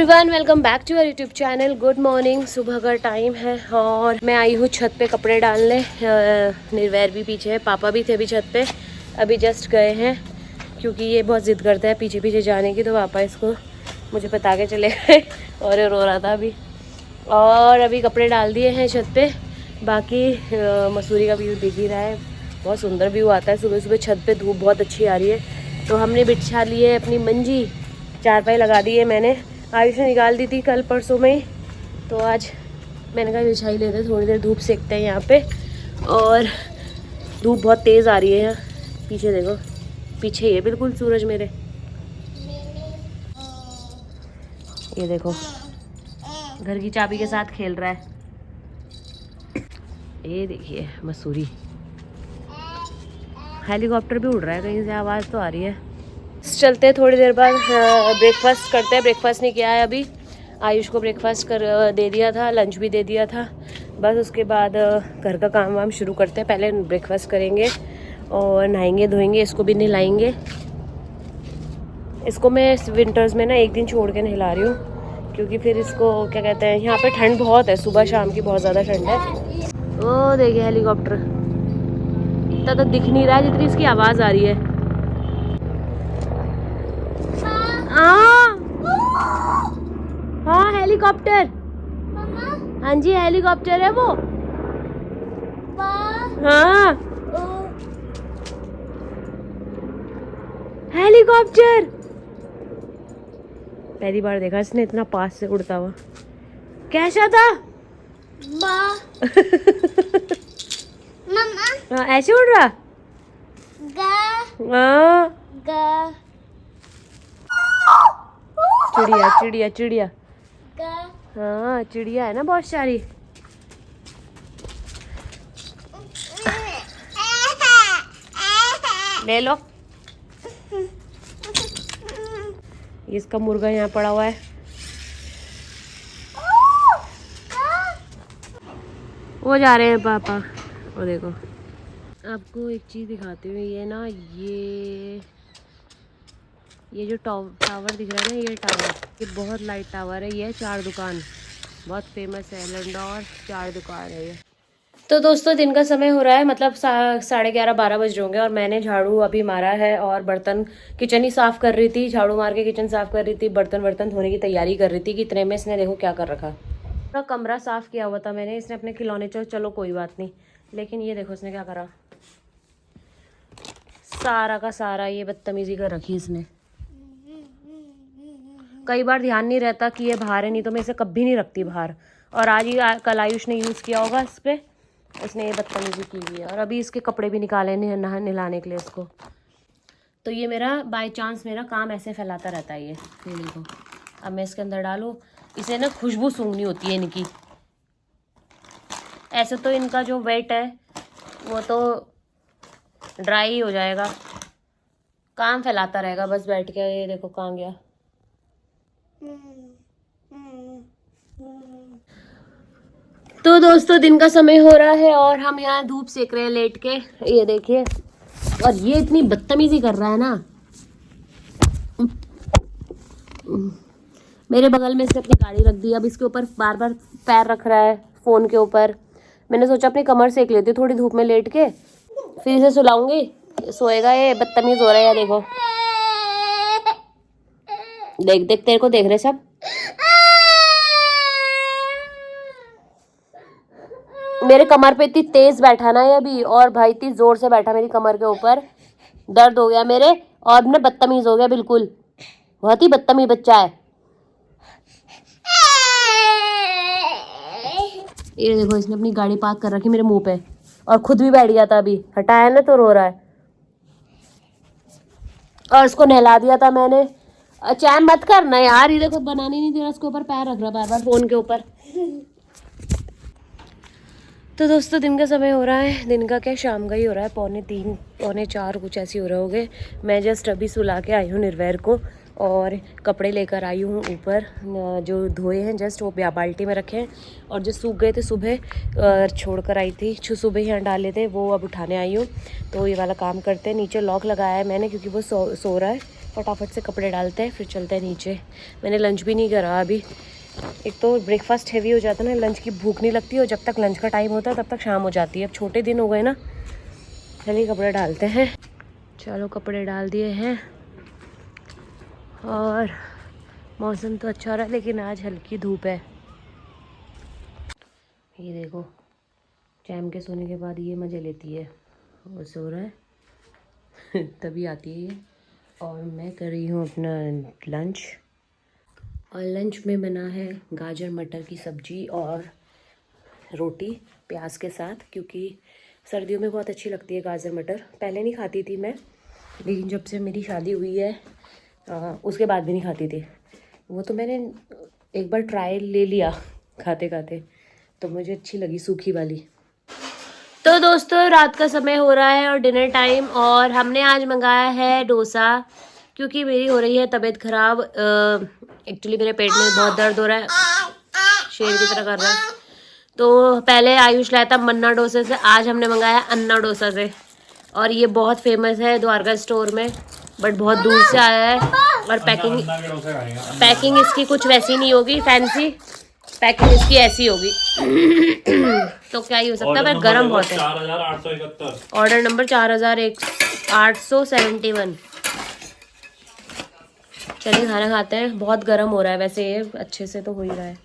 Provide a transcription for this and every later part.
Everyone, welcome back to our YouTube channel. Good morning. सुबह का time है और मैं आई हूँ छत पे कपड़े डालने। निर्वैर भी पीछे है, पापा भी थे अभी छत पे, अभी जस्ट गए हैं क्योंकि ये बहुत ज़िद करता है पीछे पीछे जाने की, तो पापा इसको मुझे बता के चले गए और ये रो रहा था अभी। और अभी कपड़े डाल दिए हैं छत पे। बाकी मसूरी का व्यू दिख ही रहा है, बहुत सुंदर व्यू आता है सुबह सुबह छत पे, धूप बहुत अच्छी आ रही है। तो हमने बिछा ली है अपनी मंजी, चारपाई लगा दी है मैंने। आयुष ने निकाल दी थी कल परसों में ही, तो आज मैंने कहा बिछा ही लेते हैं, थोड़ी देर धूप सेकते हैं यहाँ पे। और धूप बहुत तेज़ आ रही है यहाँ, पीछे देखो, पीछे ही है बिल्कुल सूरज मेरे। ये देखो घर की चाबी के साथ खेल रहा है। ये देखिए मसूरी, हेलीकॉप्टर भी उड़ रहा है, कहीं से आवाज़ तो आ रही है। चलते हैं थोड़ी देर बाद, ब्रेकफास्ट करते हैं। ब्रेकफास्ट नहीं किया है अभी, आयुष को ब्रेकफास्ट दे दिया था, लंच भी दे दिया था। बस उसके बाद घर का काम वाम शुरू करते हैं। पहले ब्रेकफास्ट करेंगे और नहाएंगे धोएंगे, इसको भी नहलाएंगे। इसको मैं विंटर्स में ना एक दिन छोड़ के नहला रही हूँ क्योंकि फिर इसको क्या कहते हैं, यहाँ पे ठंड बहुत है, सुबह शाम की बहुत ज़्यादा ठंड है। ओ देखिए हेलीकॉप्टर, इतना तो दिख नहीं रहा है जितनी इसकी आवाज़ आ रही है। हाँ हेलीकॉप्टर, हाँ जी हेलीकॉप्टर है वो। हाँ हेलीकॉप्टर, पहली बार देखा इसने इतना पास से उड़ता हुआ। कैसा था? हाँ ऐसे उड़ रहा। चिड़िया चिड़िया चिड़िया, हाँ चिड़िया है ना बहुत सारी। ले लो, इसका मुर्गा यहाँ पड़ा हुआ है। वो जा रहे हैं पापा। और देखो आपको एक चीज़ दिखाती हूँ, ये ना ये जो टावर दिख रहा है ना, ये टावर, ये बहुत लाइट टावर है। ये है चार दुकान, बहुत फेमस है, लंडौर चार दुकान है ये। तो दोस्तों दिन का समय हो रहा है, मतलब 11:30-12 बज रहे होंगे और मैंने झाड़ू अभी मारा है और बर्तन, किचन ही साफ़ कर रही थी, झाड़ू मार के किचन साफ़ कर रही थी, बर्तन धोने की तैयारी कर रही थी कि इतने में इसने देखो क्या कर रखा। पूरा कमरा साफ़ किया हुआ था मैंने, इसने अपने खिलौने चलो कोई बात नहीं, लेकिन ये देखो इसने क्या करा, सारा का सारा ये बदतमीजी कर रखी इसने। कई बार ध्यान नहीं रहता कि ये बाहर है, नहीं तो मैं इसे कभी नहीं रखती बाहर। और आज ही कल आयुष ने यूज़ किया होगा इस पर, इसने ये बदतमीजी की हुई है। और अभी इसके कपड़े भी निकाले नहलाने के लिए इसको। तो ये मेरा बाय चांस मेरा काम ऐसे फैलाता रहता है ये देखो। अब मैं इसके अंदर डालूँ, इसे ना खुशबू सूंघनी होती है इनकी। ऐसे तो इनका जो वेट है वो तो ड्राई हो जाएगा, काम फैलाता रहेगा बस बैठ के। ये देखो कहाँ गया। तो दोस्तों दिन का समय हो रहा है और हम यहाँ धूप सेक रहे हैं लेट के, ये देखिए। और ये इतनी बदतमीजी कर रहा है ना, मेरे बगल में इसने अपनी गाड़ी रख दी, अब इसके ऊपर बार बार पैर रख रहा है फ़ोन के ऊपर। मैंने सोचा अपनी कमर सेक लेती हूँ थोड़ी धूप में लेट के, फिर इसे सुलाऊंगी, सोएगा। ये बदतमीज हो रहा है, देखो देख देख, तेरे को देख रहे सब। मेरे कमर पे इतनी तेज बैठा ना ये अभी, और भाई इतनी जोर से बैठा मेरी कमर के ऊपर, दर्द हो गया मेरे। और मैं बदतमीज हो गया बिल्कुल, बहुत ही बदतमीज बच्चा है। ये देखो इसने अपनी गाड़ी पार्क कर रखी मेरे मुंह पे और खुद भी बैठ गया था, अभी हटाया ना तो रो रहा है। और इसको नहला दिया था मैंने। चैन मत करना यार, ये देखो बनाने नहीं दे रहा, उसके ऊपर पैर रख रहा बार बार फोन के ऊपर। तो दोस्तों दिन का समय हो रहा है, दिन का क्या शाम का ही हो रहा है, 3:45 4 कुछ ऐसी हो रहे होगे। मैं जस्ट अभी सुला के आई हूँ निर्वैर को और कपड़े लेकर आई हूँ ऊपर, जो धोए हैं जस्ट वो बाल्टी में रखे हैं, और जो सूख गए थे सुबह छोड़ कर आई थी, सुबह ही यहाँ डाले थे, वो अब उठाने आई हूँ। तो ये वाला काम करते हैं। नीचे लॉक लगाया है मैंने क्योंकि वो सो रहा है, फटाफट से कपड़े डालते हैं फिर चलते हैं नीचे। मैंने लंच भी नहीं करा अभी। एक तो ब्रेकफास्ट हैवी हो जाता है ना, लंच की भूख नहीं लगती और जब तक लंच का टाइम होता है तब तक शाम हो जाती है। अब छोटे दिन हो गए ना। चलिए कपड़े डालते हैं। चलो कपड़े डाल दिए हैं और मौसम तो अच्छा हो रहा है लेकिन आज हल्की धूप है। ये देखो चैम के सोने के बाद ये मज़े लेती है, वो सो रहा है तभी आती है ये। और मैं कर रही हूँ अपना लंच और लंच में बना है गाजर मटर की सब्ज़ी और रोटी प्याज के साथ, क्योंकि सर्दियों में बहुत अच्छी लगती है गाजर मटर। पहले नहीं खाती थी मैं, लेकिन जब से मेरी शादी हुई है उसके बाद भी नहीं खाती थी। वो तो मैंने एक बार ट्राई ले लिया खाते खाते, तो मुझे अच्छी लगी सूखी वाली। तो दोस्तों रात का समय हो रहा है और डिनर टाइम, और हमने आज मंगाया है डोसा, क्योंकि मेरी हो रही है तबीयत ख़राब। एक्चुअली मेरे पेट में बहुत दर्द हो रहा है, शेर की तरह कर रहा है। तो पहले आयुष लाया था मन्ना डोसे से, आज हमने मंगाया अन्ना डोसा से। और ये बहुत फेमस है द्वारका स्टोर में, बट बहुत दूर से आया है। और पैकिंग इसकी कुछ वैसी नहीं होगी फैंसी, पैकिंग इसकी ऐसी होगी तो क्या ही हो सकता है, पर गर्म बहुत है। 4871 ऑर्डर नंबर 4871। चलिए खाना खाते हैं। बहुत गर्म हो रहा है वैसे, ये अच्छे से तो हो ही रहा है।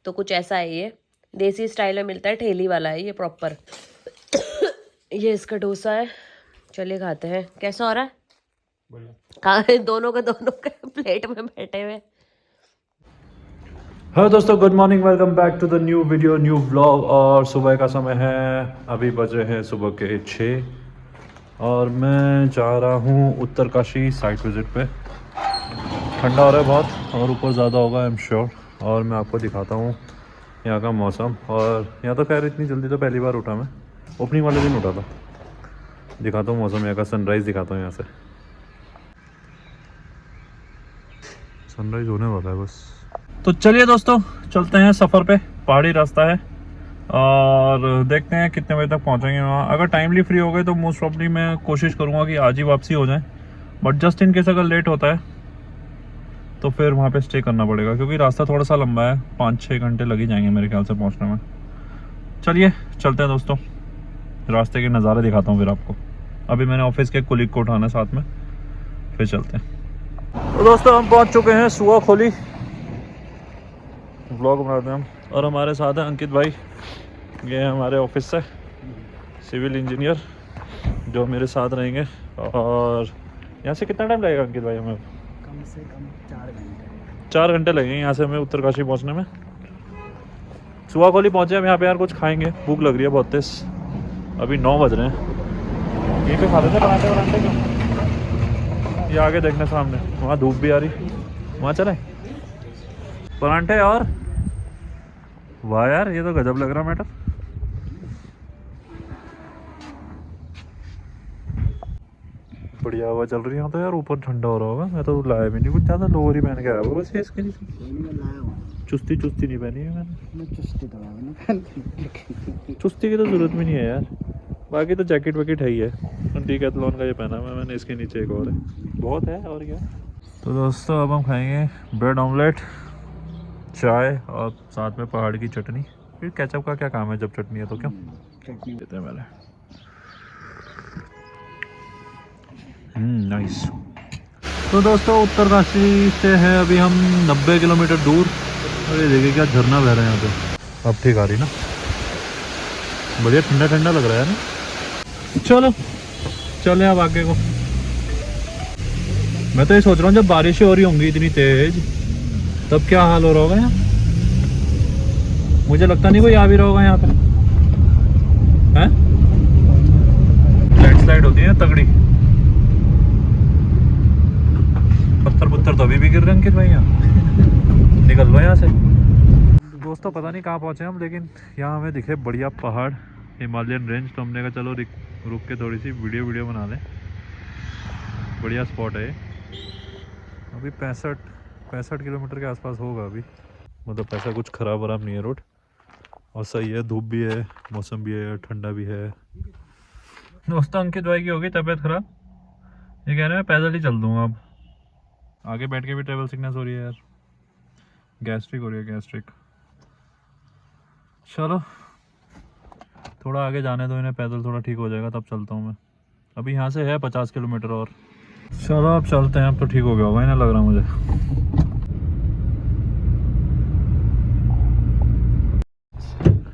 तो कुछ ऐसा है, ये देसी स्टाइल में मिलता है, ठेली वाला है ये प्रॉपर ये इसका डोसा है। चलिए खाते हैं। कैसा हो रहा है? दोनों के प्लेट में बैठे हुए। हेलो दोस्तों, good morning, welcome back to the new video, new vlog. और सुबह का समय है, अभी बजे हैं सुबह के 6 और मैं जा रहा हूँ उत्तरकाशी साइट विज़िट पे। ठंडा हो रहा है बहुत और ऊपर ज़्यादा होगा आई एम श्योर। और मैं आपको दिखाता हूँ यहाँ का मौसम। और यहाँ तो खैर इतनी जल्दी तो पहली बार उठा मैं, ओपनिंग वाले दिन उठा था। दिखाता हूँ मौसम यहाँ का, सनराइज़ दिखाता हूँ यहाँ से। सनराइज़ होने वाला है बस। तो चलिए दोस्तों चलते हैं सफ़र पे। पहाड़ी रास्ता है और देखते हैं कितने बजे तक पहुंचेंगे वहाँ। अगर टाइमली फ्री हो गए तो मोस्ट प्रॉब्ली मैं कोशिश करूँगा कि आज ही वापसी हो जाए, बट जस्ट इन केस अगर लेट होता है तो फिर वहाँ पे स्टे करना पड़ेगा, क्योंकि रास्ता थोड़ा सा लंबा है, 5-6 घंटे लग ही जाएंगे मेरे ख्याल से पहुँचने में। चलिए चलते हैं दोस्तों, रास्ते के नज़ारे दिखाता हूँ फिर आपको। अभी मैंने ऑफिस के कुलीग को उठाना है साथ में, फिर चलते हैं। तो दोस्तों हम पहुँच चुके हैं सुआ खोली, व्लॉग बनाते हैं हम। और हमारे साथ हैं अंकित भाई, ये हैं हमारे ऑफिस से सिविल इंजीनियर जो मेरे साथ रहेंगे। और यहाँ से कितना टाइम लगेगा अंकित भाई? हमें कम से कम 4 घंटे 4 घंटे लगेंगे यहाँ से हमें उत्तरकाशी पहुँचने में। सुआ खोली पहुँचे हम यहाँ पे। यार कुछ खाएंगे, भूख लग रही है बहुत तेज। अभी 9 बज रहे हैं। यहीं पे खा लेते पराठे वराठे क्यों? ये आगे देखने सामने, वहाँ धूप भी आ रही, वहाँ चले परांठे। और वाह यार ये तो गजब लग रहा मैटर। बढ़िया हवा चल रही है तो यार, ऊपर ठंडा हो रहा होगा। मैं तो लाया भी नहीं कुछ ज़्यादा, लोअर ही पहन के आया हुआ बस। इसके नीचे चुस्ती नहीं पहनी है मैंने। चुस्ती की तो ज़रूरत भी नहीं है यार, बाकी तो जैकेट वैकेट है ही है। डीकैथलॉन का ये पहना हुआ मैंने, इसके नीचे एक और है, बहुत है। और क्या। तो दोस्तों अब हम खाएंगे ब्रेड ऑमलेट, चाय और साथ में पहाड़ की चटनी। फिर केचप का क्या काम है जब चटनी है तो? क्यों चटनी देते हैं मैंने। नाइस। तो दोस्तों उत्तरकाशी से है अभी हम 90 किलोमीटर दूर। और ये देखिए क्या झरना बह रहा है यहाँ पे। अब ठीक आ रही ना, बढ़िया ठंडा ठंडा लग रहा है ना। चलो चले अब आगे को। मैं तो ये सोच रहा हूँ जब बारिशें हो रही होंगी इतनी तेज, तब क्या हाल हो रहा होगा यहाँ। मुझे लगता नहीं कोई आ भी रहा होगा यहाँ पे, हैं? लैंडस्लाइड होती है तगड़ी, पत्थर तो अभी भी गिर रहे हैं अंकित भाई। यहाँ निकल लो यहाँ से। दोस्तों पता नहीं कहाँ पहुँचे हम, लेकिन यहाँ हमें दिखे बढ़िया पहाड़, हिमालयन रेंज। तो हमने कहा चलो रुक के थोड़ी सी वीडियो बना लें। बढ़िया स्पॉट है ये। अभी 65 किलोमीटर के आसपास होगा अभी, मतलब ऐसा कुछ ख़राब वराब नहीं है रोड, और सही है। धूप भी है, मौसम भी है, ठंडा भी है। दोस्तों अंकित भाई की होगी तबीयत ख़राब, ये कह रहे हैं पैदल ही चल दूँगा अब। आगे बैठ के भी ट्रेवल सिकनेस हो रही है यार, गैस्ट्रिक हो रही है, गैस्ट्रिक। चलो थोड़ा आगे जाने दो इन्हें, पैदल थोड़ा ठीक हो जाएगा तब चलता हूँ मैं। अभी यहाँ से है 50 किलोमीटर और। चलो अब चलते हैं, अब तो ठीक हो गया होगा इन्हें लग रहा मुझे।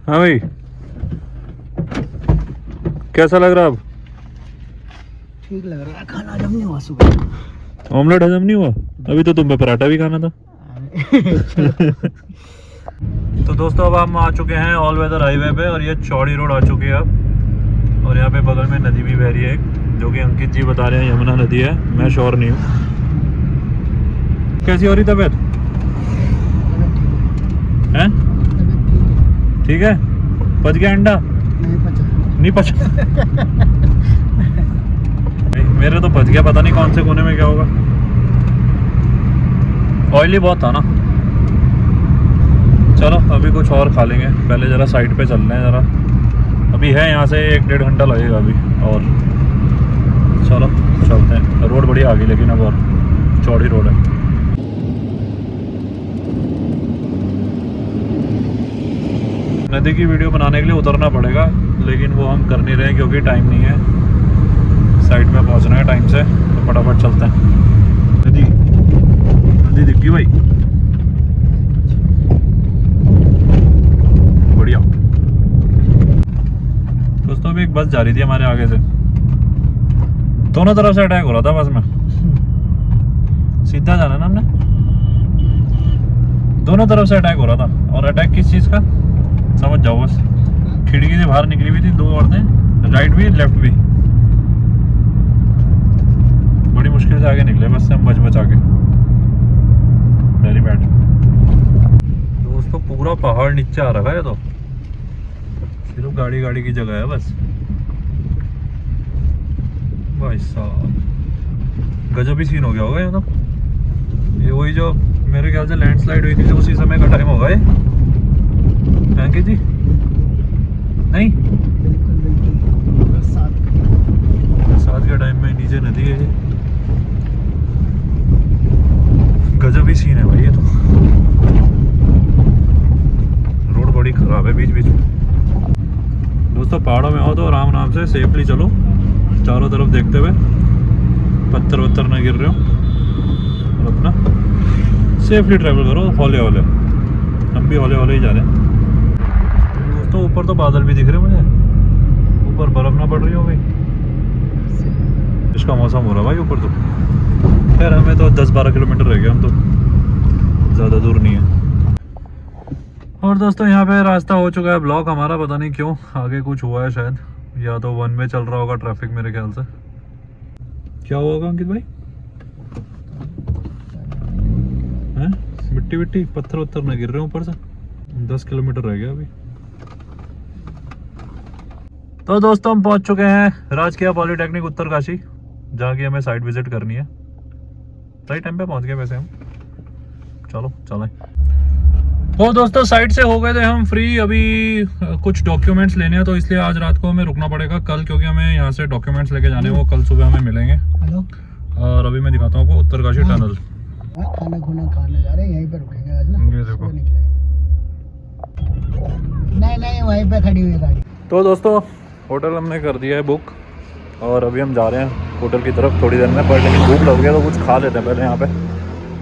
हाँ भाई कैसा लग रहा अब? ठीक लग रहा है, खाना हजम नहीं हुआ सुबह। ऑमलेट हजम नहीं हुआ? अभी तो तुम्हें पराठा भी खाना था। तो दोस्तों अब हम आ चुके हैं ऑल वेदर हाईवे पे और ये चौड़ी रोड आ चुकी है अब। और यहाँ पे बगल में नदी भी बह रही है एक, जो कि अंकित जी बता रहे हैं यमुना नदी है, मैं श्योर नहीं हूँ। कैसी हो रही तबीयत? हैं? ठीक है। पच गया अंडा? नहीं पचा। मेरे तो पच गया, पता नहीं कौन से कोने में क्या होगा। ऑयली बहुत था ना। चलो अभी कुछ और खा लेंगे, पहले ज़रा साइड पे चल रहे हैं ज़रा। अभी है यहाँ से 1-1.5 घंटा लगेगा अभी और। चलो चलते हैं, रोड बढ़िया आ गई लेकिन अब और चौड़ी रोड है। नदी की वीडियो बनाने के लिए उतरना पड़ेगा, लेकिन वो हम कर नहीं रहे हैं क्योंकि टाइम नहीं है। साइड में पहुँचना है टाइम से, तो फटाफट चलते हैं। नदी नदी दिख गई भाई, बढ़िया। दोस्तों अभी एक बस जा रही थी हमारे आगे से, दोनों तरफ से अटैक हो रहा था बस में। सीधा जाना ना हमने, दोनों तरफ से अटैक हो रहा था। और अटैक किस चीज़ का समझ जाओ बस। खिड़की से बाहर निकली हुई थी 2 औरतें, राइट भी लेफ्ट भी। बड़ी मुश्किल से आगे निकले बस से हम, बच आके। Very bad. दोस्तों पूरा पहाड़ नीचे आ रखा है, तो सिर्फ गाड़ी की जगह है बस। भाई साहब गजब ही सीन हो गया होगा ये तो। ये वही जो मेरे ख्याल से लैंडस्लाइड हुई थी जो उसी समय का टाइम होगा ये, अंकित जी? नहीं, बरसात के टाइम में नीचे नदी है ये। गजब ही सीन है भाई ये तो। रोड बड़ी खराब है बीच बीच में। दोस्तों पहाड़ों में आओ तो आराम से सेफली चलो, चारों तरफ देखते हुए, पत्थर वत्थर ना गिर रहे हो, और अपना सेफली ट्रैवल करो। हौले हौले, हम भी हौले हौले ही जा रहे हैं। दोस्तों ऊपर तो बादल भी दिख रहे हैं मुझे, ऊपर बर्फ ना पड़ रही हो गई। इसका मौसम हो रहा भाई ऊपर तो। खैर हमें तो 10-12 किलोमीटर रह गया, हम तो ज़्यादा दूर नहीं है। और दोस्तों यहाँ पे रास्ता हो चुका है ब्लॉक हमारा, पता नहीं क्यों आगे कुछ हुआ है शायद, या तो 1 वे चल रहा होगा ट्रैफिक मेरे ख्याल से। क्या होगा अंकित भाई? हैं? मिट्टी विट्टी पत्थर वत्थर ना गिर रहे हैं ऊपर से। 10 किलोमीटर रह गया अभी। तो दोस्तों हम पहुंच चुके हैं राजकीय पॉलिटेक्निक उत्तरकाशी, जहाँ की हमें साइट विजिट करनी है। सही टाइम पे पहुंच गए वैसे हम। चलो चलें। वो दोस्तों साइट से हो गए थे हम फ्री। अभी कुछ डॉक्यूमेंट्स लेने हैं, तो इसलिए आज रात को हमें रुकना पड़ेगा कल, क्योंकि हमें यहाँ से डॉक्यूमेंट्स लेके जाने हैं, वो कल सुबह हमें मिलेंगे। हेलो। और अभी मैं दिखाता हूँ आपको उत्तरकाशी टनल। खाना खुना खाने जा रहे हैं, यहीं पे रुकेंगे आज ना। ये देखो। नहीं वहीं पे खड़ी हुई गाड़ी। तो दोस्तों होटल हमने कर दिया है बुक, और अभी हम जा रहे हैं होटल की तरफ थोड़ी देर में। पर लेकिन भूख लग गया तो कुछ खा लेते हैं पहले यहाँ पे।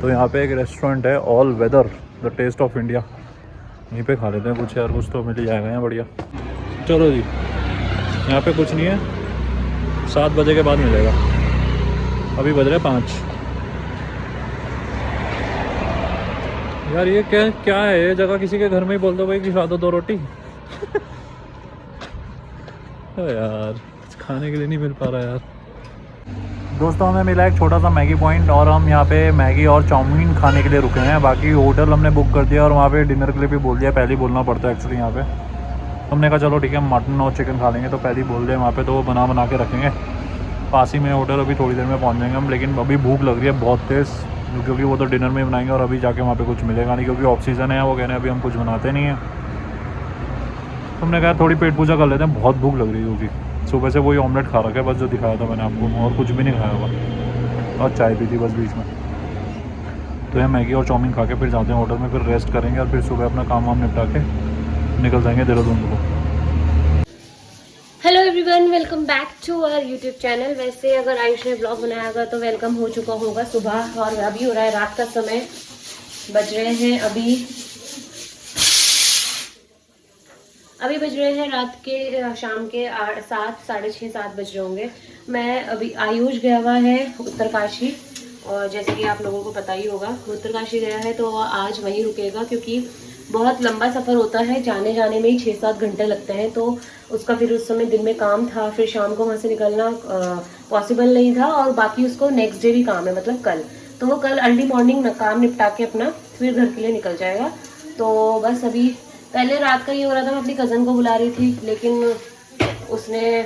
तो यहाँ पे एक रेस्टोरेंट है all weather, the taste of India, यहीं पे खा लेते हैं कुछ यार, कुछ तो मिल ही जाएगा यहाँ बढ़िया। चलो जी, यहाँ पे कुछ नहीं है, 7 बजे के बाद मिलेगा। अभी बज रहे 5। यार ये क्या है ये जगह? किसी के घर में ही बोल दो भाई कि खा दो 2 रोटी। यार कुछ खाने के लिए नहीं मिल पा रहा यार। दोस्तों हमें मिला एक छोटा सा मैगी पॉइंट, और हम यहाँ पे मैगी और चाउमीन खाने के लिए रुके हैं। बाकी होटल हमने बुक कर दिया और वहाँ पे डिनर के लिए भी बोल दिया। पहले ही बोलना पड़ता है एक्चुअली यहाँ पे। हमने कहा चलो ठीक है, हम मटन और चिकन खा लेंगे, तो पहले ही बोल दिया वहाँ पे, तो वो बना के रखेंगे। पास ही में होटल, अभी थोड़ी देर में पहुँच जाएंगे हम। लेकिन अभी भूख लग रही है बहुत तेज़, क्योंकि वो तो डिनर में बनाएंगे और अभी जाके वहाँ पे कुछ मिलेगा नहीं, क्योंकि ऑफ सीज़न है। वो कह रहे हैं अभी हम कुछ बनाते नहीं हैं। हमने कहा थोड़ी पेट पूजा कर लेते हैं, बहुत भूख लग रही है। क्योंकि सुबह से वही ऑमलेट खा रखा है बस, जो दिखाया था मैंने आपको, और कुछ भी नहीं खाया हुआ, और चाय पी थी बस बीच में। तो यहाँ मैगी और चाउमीन खा के फिर जाते हैं होटल में, फिर रेस्ट करेंगे और फिर सुबह अपना काम वाम निपटा के निकल जाएंगे देहरादून को। Hello everyone, welcome back to our YouTube channel. वैसे अगर आयुष ने ब्लॉग बनाया होगा तो वेलकम हो चुका होगा सुबह, और अभी हो रहा है रात का समय। बज रहे हैं अभी बज रहे हैं रात के शाम के 7, साढ़े 6, 7 बज रहे होंगे। मैं अभी आयुष गया हुआ है उत्तरकाशी, और जैसे कि आप लोगों को पता ही होगा उत्तरकाशी गया है तो आज वहीं रुकेगा, क्योंकि बहुत लंबा सफ़र होता है, जाने जाने में ही 6-7 घंटे लगते हैं। तो उसका फिर उस समय दिन में काम था, फिर शाम को वहाँ से निकलना पॉसिबल नहीं था, और बाकी उसको नेक्स्ट डे भी काम है, मतलब कल। तो वो कल अर्ली मॉर्निंग काम निपटा के अपना फिर घर के लिए निकल जाएगा। तो बस अभी पहले रात का ये हो रहा था, मैं अपनी कज़न को बुला रही थी, लेकिन उसने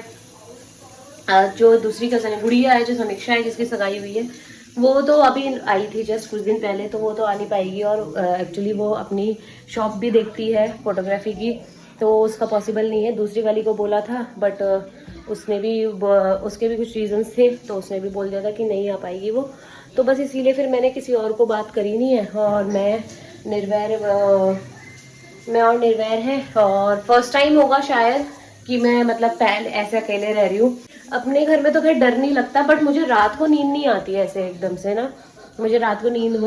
जो दूसरी कज़न है, गुड़िया है, जो समीक्षा है, जिसकी सगाई हुई है, वो तो अभी आई थी जस्ट कुछ दिन पहले, तो वो तो आ नहीं पाएगी। और एक्चुअली वो अपनी शॉप भी देखती है फोटोग्राफी की, तो उसका पॉसिबल नहीं है। दूसरी वाली को बोला था, बट उसके भी कुछ रीजंस थे, तो उसने भी बोल दिया था कि नहीं आ पाएगी वो। तो बस इसीलिए फिर मैंने किसी और को बात करी नहीं है, और मैं और निर्वैर है। और फर्स्ट टाइम होगा शायद कि मैं मतलब पहले ऐसे अकेले रह रही हूँ। अपने घर में तो खैर डर नहीं लगता, बट मुझे रात को नींद नहीं आती है ऐसे एकदम से ना, मुझे रात को नींद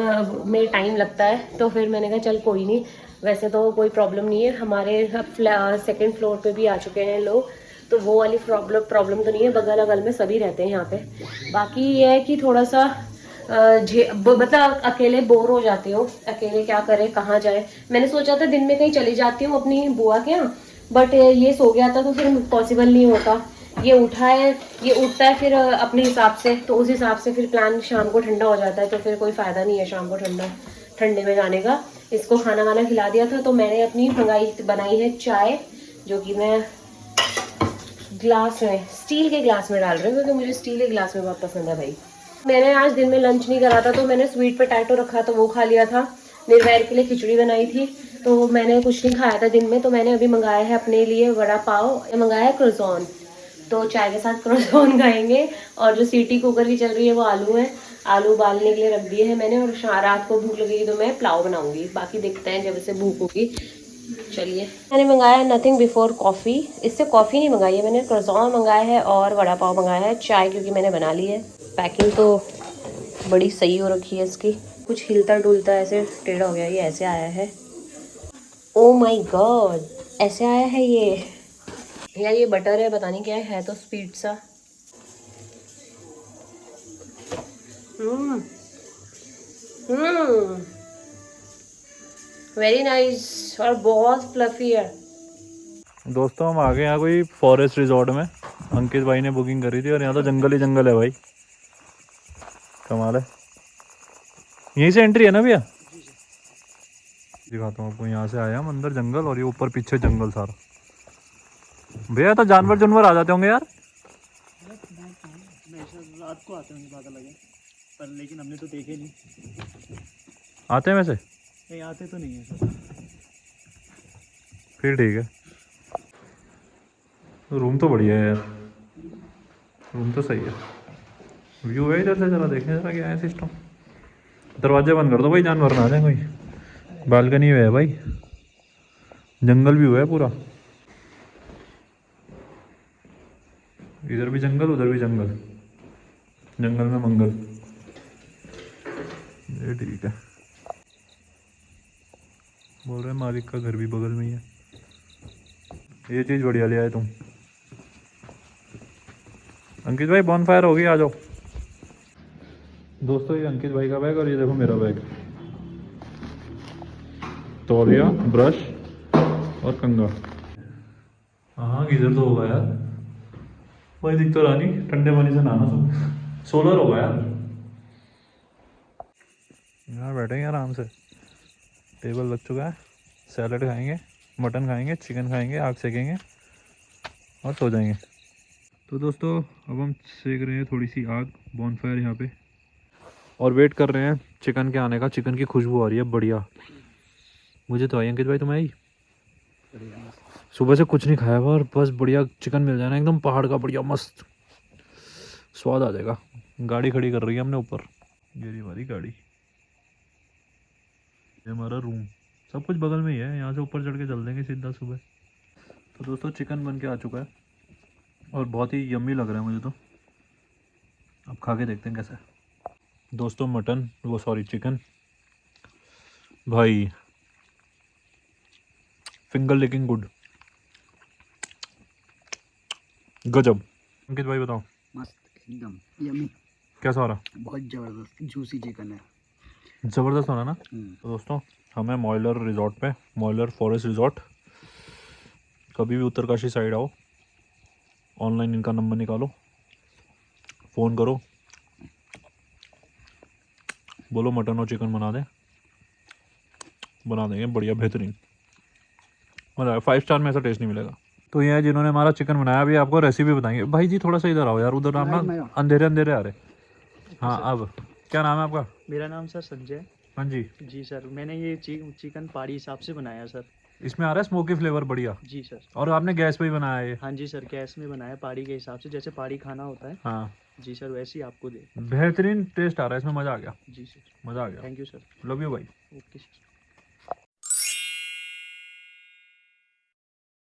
में टाइम लगता है। तो फिर मैंने कहा चल कोई नहीं, वैसे तो कोई प्रॉब्लम नहीं है, हमारे सेकंड फ्लोर पे भी आ चुके हैं लोग, तो वो वाली प्रॉब्लम तो नहीं है, बगल अगल में सभी रहते हैं यहाँ पे। बाकी ये है कि थोड़ा सा मतलब अकेले बोर हो जाती हूँ, अकेले क्या करे, कहाँ जाए। मैंने सोचा था दिन में कहीं चली जाती हूँ अपनी बुआ के यहाँ, बट ये सो गया था तो फिर पॉसिबल नहीं होता। ये उठता है फिर अपने हिसाब से, तो उस हिसाब से फिर प्लान शाम को ठंडा हो जाता है, तो फिर कोई फ़ायदा नहीं है शाम को ठंडे में जाने का। इसको खाना वाना खिला दिया था, तो मैंने अपनी बनाई है चाय, जो कि मैं ग्लास में, स्टील के ग्लास में डाल रही हूँ, क्योंकि मुझे स्टील के ग्लास में बहुत पसंद है भाई। मैंने आज दिन में लंच नहीं करा था, तो मैंने स्वीट पोटैटो रखा तो वो खा लिया था। निर्वैर के लिए खिचड़ी बनाई थी, तो मैंने कुछ नहीं खाया था दिन में। तो मैंने अभी मंगाया है अपने लिए वड़ा पाव, मंगाया है क्रोसॉन, तो चाय के साथ क्रोसॉन खाएंगे। और जो सीटी कुकर की चल रही है वो आलू है, आलू उबालने के लिए रख दिए हैं मैंने, और रात को भूख लगेगी तो मैं पुलाव बनाऊंगी। बाकी देखते हैं जब से भूख होगी। चलिए, मैंने मंगाया नथिंग बिफोर कॉफ़ी, इससे कॉफ़ी नहीं मंगाई है मैंने, क्रोसॉन मंगाया है और वड़ा पाव मंगाया है। चाय क्योंकि मैंने बना ली है, पैकिंग तो बड़ी सही हो रखी है इसकी, कुछ हिलता डुलता ऐसे टेढ़ा हो गया, ये ऐसे आया है। ओ माय गॉड, ऐसे आया है ये। यार ये बटर है, पता नहीं क्या है तो स्वीट सा। वेरी नाइस, और बहुत फ्लफी है। दोस्तों हम आ गए यहाँ कोई फॉरेस्ट रिजॉर्ट में, अंकित भाई ने बुकिंग करी थी, और यहाँ तो जंगल ही जंगल है भाई, कमाल है। यहीं से एंट्री है ना भैया? दिखाता हूँ आपको, यहाँ से आया हम अंदर जंगल, और ये ऊपर पीछे जंगल सारा। भैया तो जानवर आ जाते होंगे यार? रात को आते होंगे, पता लगे, पर लेकिन हमने तो देखे नहीं। आते हैं वैसे? नहीं आते तो नहीं है सर। फिर ठीक है। रूम तो बढ़िया है यार, रूम तो सही है। व्यू है इधर से, जरा देखने जरा क्या है सिस्टम। दरवाजे बंद कर दो भाई, जानवर ना आ जाए कोई। बालकनी है भाई, जंगल व्यू है पूरा, इधर भी जंगल उधर भी जंगल, जंगल में मंगल। ये ठीक है। बोल रहे मालिक का घर भी बगल में ही है। ये चीज़ बढ़िया ले आए तुम। अंकित भाई बॉनफायर होगी, आ जाओ। दोस्तों ये अंकित भाई का बैग, और ये देखो मेरा बैग, तौलिया, ब्रश और कंघा। हाँ गीजर तो होगा यार, वही दिख तो रहा नहीं, ठंडे पानी से नहाना सब, सोलर होगा यार। यहाँ बैठेंगे आराम से, टेबल लग चुका है, सैलड खाएंगे, मटन खाएंगे, चिकन खाएंगे, आग सेकेंगे और सो जाएंगे। तो दोस्तों अब हम सेक रहे हैं थोड़ी सी आग, बॉनफायर यहाँ पे, और वेट कर रहे हैं चिकन के आने का। चिकन की खुशबू आ रही है बढ़िया, मुझे तो आई। अंकित भाई तुम्हें आई? सुबह से कुछ नहीं खाया हुआ, और बस बढ़िया चिकन मिल जाए ना एकदम पहाड़ का, बढ़िया मस्त स्वाद आ जाएगा। गाड़ी खड़ी कर रही है हमने ऊपर, ये रही हमारी गाड़ी। ये हमारा रूम, सब कुछ बगल में ही है, यहाँ से ऊपर चढ़ के चल देंगे सीधा सुबह। तो दोस्तों चिकन बन के आ चुका है और बहुत ही यम्मी लग रहा है मुझे तो। अब खा के देखते हैं कैसा है। दोस्तों मटन, वो सॉरी चिकन, भाई फिंगर लिकिंग गुड, गजब। अंकित भाई बताओ मस्त एकदम यम्मी, कैसा हो रहा? बहुत जबरदस्त जूसी चिकन है। ज़बरदस्त हो रहा ना। तो दोस्तों हमें मॉयलर रिजॉर्ट पे, मॉयलर फॉरेस्ट रिजॉर्ट, कभी भी उत्तरकाशी साइड आओ, ऑनलाइन इनका नंबर निकालो, फ़ोन करो, बोलो मटन और चिकन बना दें, बना देंगे बढ़िया बेहतरीन, मज़ा आएगा। 5 स्टार में ऐसा टेस्ट नहीं मिलेगा। तो ये है जिन्होंने हमारा चिकन बनाया, अभी आपको रेसिपी बताएंगे। भाई जी थोड़ा सा इधर आओ यार, उधर आप ना अंधेरे अंधेरे आ रहे। हाँ अब क्या नाम है आपका? मेरा नाम सर संजय। हाँ जी। जी सर, मैंने ये चिकन पहाड़ी हिसाब से बनाया सर। इसमें आ रहा है स्मोकी फ्लेवर बढ़िया। जी सर। और आपने गैस पे ही बनाया है ये? हाँ जी सर, गैस में बनाया पहाड़ी के हिसाब से, जैसे पहाड़ी खाना होता है। हाँ जी सर, वैसे ही आपको दे। बेहतरीन टेस्ट आ रहा है इसमें, मज़ा आ गया, जी सर, मज़ा आ गया। Thank you sir. Love you भाई। Okay sir.